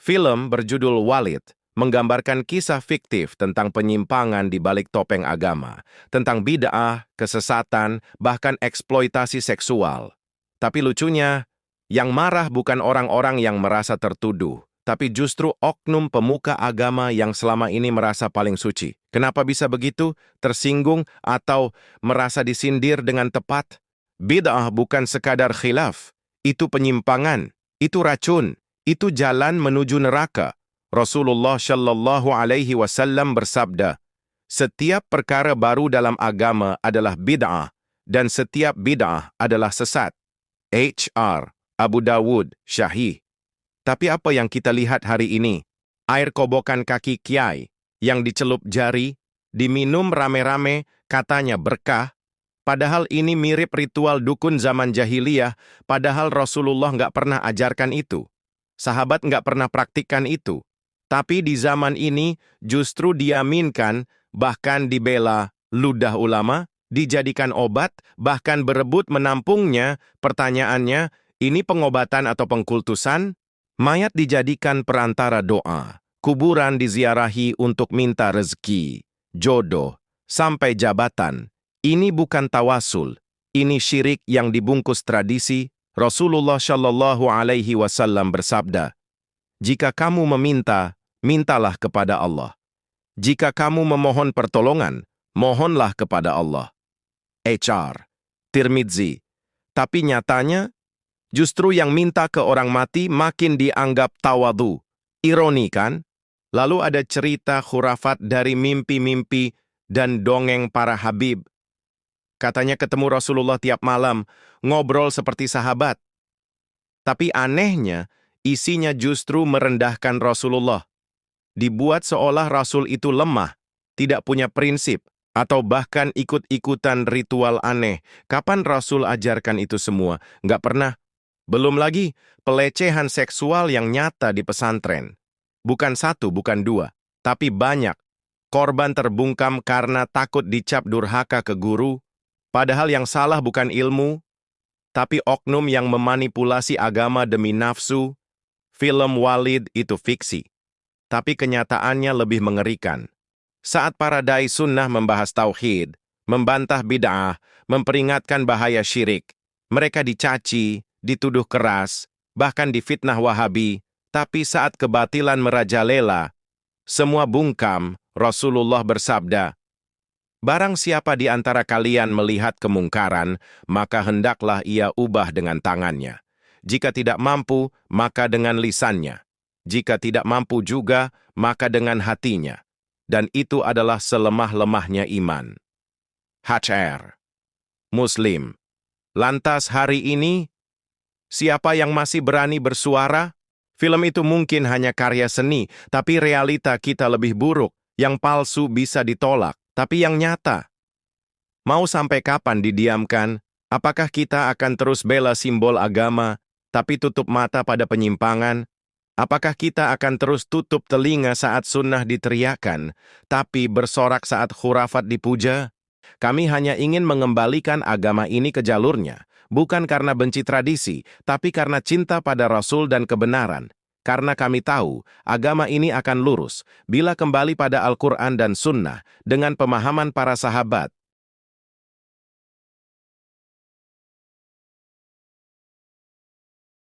Film berjudul Walid menggambarkan kisah fiktif tentang penyimpangan di balik topeng agama, tentang bid'ah, kesesatan, bahkan eksploitasi seksual. Tapi lucunya, yang marah bukan orang-orang yang merasa tertuduh, tapi justru oknum pemuka agama yang selama ini merasa paling suci. Kenapa bisa begitu? Tersinggung atau merasa disindir dengan tepat? Bid'ah bukan sekadar khilaf, itu penyimpangan, itu racun, itu jalan menuju neraka. Rasulullah Shallallahu Alaihi Wasallam bersabda, setiap perkara baru dalam agama adalah bid'ah, dan setiap bid'ah adalah sesat. H.R. Abu Dawud, Syahih. Tapi apa yang kita lihat hari ini? Air kobokan kaki kiai yang dicelup jari, diminum rame-rame, katanya berkah, padahal ini mirip ritual dukun zaman jahiliyah, padahal Rasulullah nggak pernah ajarkan itu. Sahabat nggak pernah praktikkan itu. Tapi di zaman ini justru diaminkan, bahkan dibela ludah ulama, dijadikan obat, bahkan berebut menampungnya. Pertanyaannya, ini pengobatan atau pengkultusan? Mayat dijadikan perantara doa, kuburan diziarahi untuk minta rezeki, jodoh, sampai jabatan. Ini bukan tawasul, ini syirik yang dibungkus tradisi. Rasulullah Shallallahu Alaihi Wasallam bersabda, jika kamu meminta, mintalah kepada Allah. Jika kamu memohon pertolongan, mohonlah kepada Allah. H.R. Tirmidzi. Tapi nyatanya, justru yang minta ke orang mati makin dianggap tawadu. Ironi kan? Lalu ada cerita khurafat dari mimpi-mimpi dan dongeng para habib. Katanya ketemu Rasulullah tiap malam, ngobrol seperti sahabat. Tapi anehnya, isinya justru merendahkan Rasulullah. Dibuat seolah Rasul itu lemah, tidak punya prinsip, atau bahkan ikut-ikutan ritual aneh. Kapan Rasul ajarkan itu semua? Nggak pernah. Belum lagi pelecehan seksual yang nyata di pesantren. Bukan satu, bukan dua, tapi banyak. Korban terbungkam karena takut dicap durhaka ke guru, padahal yang salah bukan ilmu, tapi oknum yang memanipulasi agama demi nafsu. Film Walid itu fiksi, tapi kenyataannya lebih mengerikan. Saat para dai sunnah membahas tauhid, membantah bid'ah, memperingatkan bahaya syirik, mereka dicaci, dituduh keras, bahkan difitnah Wahabi. Tapi saat kebatilan merajalela, semua bungkam. Rasulullah bersabda, barang siapa di antara kalian melihat kemungkaran, maka hendaklah ia ubah dengan tangannya. Jika tidak mampu, maka dengan lisannya. Jika tidak mampu juga, maka dengan hatinya. Dan itu adalah selemah-lemahnya iman. H.R. Muslim. Lantas hari ini, siapa yang masih berani bersuara? Film itu mungkin hanya karya seni, tapi realita kita lebih buruk. Yang palsu bisa ditolak, tapi yang nyata. Mau sampai kapan didiamkan? Apakah kita akan terus bela simbol agama, tapi tutup mata pada penyimpangan? Apakah kita akan terus tutup telinga saat sunnah diteriakan, tapi bersorak saat khurafat dipuja? Kami hanya ingin mengembalikan agama ini ke jalurnya, bukan karena benci tradisi, tapi karena cinta pada Rasul dan kebenaran. Karena kami tahu, agama ini akan lurus bila kembali pada Al-Quran dan Sunnah dengan pemahaman para sahabat,